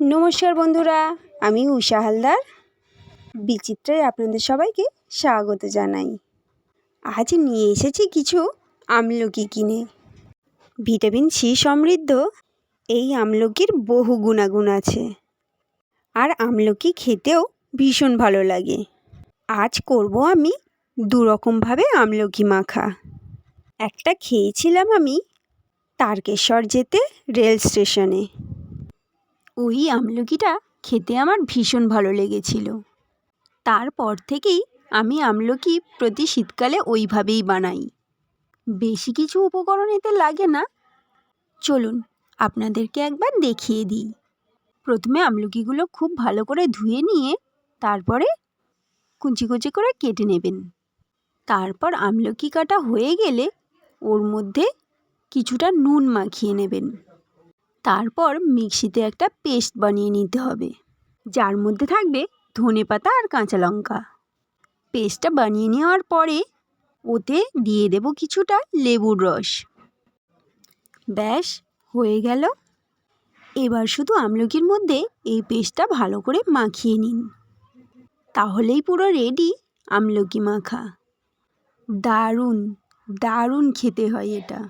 নমস্কার বন্ধুরা, আমি উষা হালদার বিচিত্রায় আপনাদের সবাইকে স্বাগত জানাই। আজ নিয়ে এসেছি কিছু আমলকি কিনে। ভিটামিন সি সমৃদ্ধ এই আমলকির বহু গুণাগুণ আছে, আর আমলকি খেতেও ভীষণ ভালো লাগে। আজ করব আমি দুরকমভাবে আমলকি মাখা। একটা খেয়েছিলাম আমি তারকেশ্বর যেতে রেল স্টেশনে। ওই আমলকিটা খেতে আমার ভীষণ ভালো লেগেছিল। তারপর থেকেই আমি আমলকি প্রতি শীতকালে ওইভাবেই বানাই। বেশি কিছু উপকরণ এতে লাগে না। চলুন আপনাদেরকে একবার দেখিয়ে দিই। প্রথমে আমলকিগুলো খুব ভালো করে ধুয়ে নিয়ে তারপরে কুচি কুচি করে কেটে নেবেন। তারপর আমলকি কাটা হয়ে গেলে ওর মধ্যে কিছুটা নুন মাখিয়ে নেবেন। তারপর মিক্সিতে একটা পেস্ট বানিয়ে নিতে হবে, যার মধ্যে থাকবে ধনেপাতা আর কাঁচা লঙ্কা। পেস্টটা বানিয়ে নেওয়ার পরে ওতে দিয়ে দেব কিছুটা লেবুর রস। ব্যাস হয়ে গেল। এবার শুধু আমলকির মধ্যে এই পেস্টটা ভালো করে মাখিয়ে নিন, তাহলেই পুরো রেডি আমলকি মাখা। দারুণ দারুণ খেতে হয় এটা।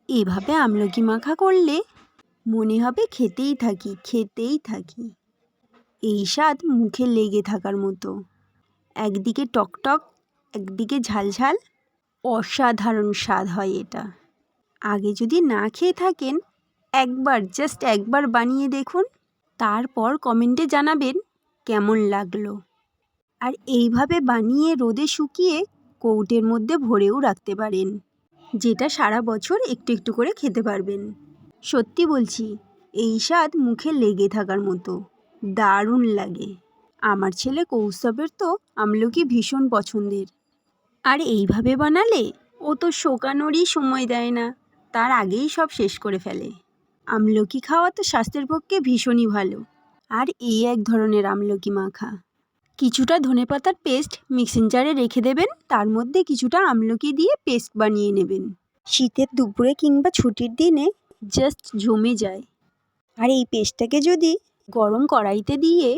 এভাবে আমলকি মাখা করলে মনে হবে খেতেই থাকি খেতেই থাকি। এই স্বাদ মুখে লেগে থাকার মতো। একদিকে টকটক, একদিকে ঝালঝাল, অসাধারণ স্বাদ হয় এটা। আগে যদি না খেয়ে থাকেন জাস্ট একবার বানিয়ে দেখুন, তারপর কমেন্টে জানাবেন কেমন লাগলো। আর এইভাবে বানিয়ে রোদে শুকিয়ে কৌটোর মধ্যে ভরেও রাখতে পারেন, যেটা সারা বছর একটু একটু করে খেতে পারবেন। সত্যি বলছি, এই স্বাদ মুখে লেগে থাকার মতো, দারুণ লাগে। আমার ছেলে কৌস্তবের তো আমলকি ভীষণ পছন্দের। আর এইভাবে বানালে ও তো শোকানোরই সময় দেয় না, তার আগেই সব শেষ করে ফেলে। আমলকি খাওয়া তো স্বাস্থ্যের পক্ষে ভীষণই ভালো। আর এই এক ধরনের আমলকি মাখা। কিছুটা ধনেপাতার পেস্ট মিক্সিং জারে রেখে দেবেন, তার মধ্যে কিছুটা আমলকি দিয়ে পেস্ট বানিয়ে নেবেন। শীতের দুপুরে কিংবা ছুটির দিনে জাস্ট জমে যায়। আর এই পেস্টটাকে যদি গরম কড়াইতে দিয়ে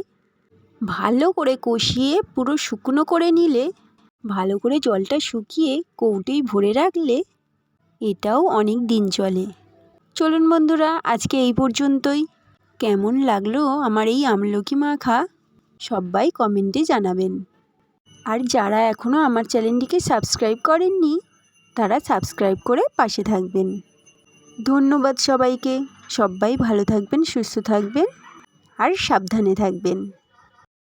ভালো করে কষিয়ে পুরো শুকনো করে নিলে, ভালো করে জলটা শুকিয়ে কৌটোয় ভরে রাখলে এটাও অনেক দিন চলে। চলুন বন্ধুরা, আজকে এই পর্যন্তই। কেমন লাগলো আমার এই আমলকি মাখা সবাই কমেন্টে জানাবেন। আর যারা এখনও আমার চ্যানেলটিকে সাবস্ক্রাইব করেননি তারা সাবস্ক্রাইব করে পাশে থাকবেন। ধন্যবাদ সবাইকে। সবাই ভালো থাকবেন, সুস্থ থাকবেন আর সাবধানে থাকবেন।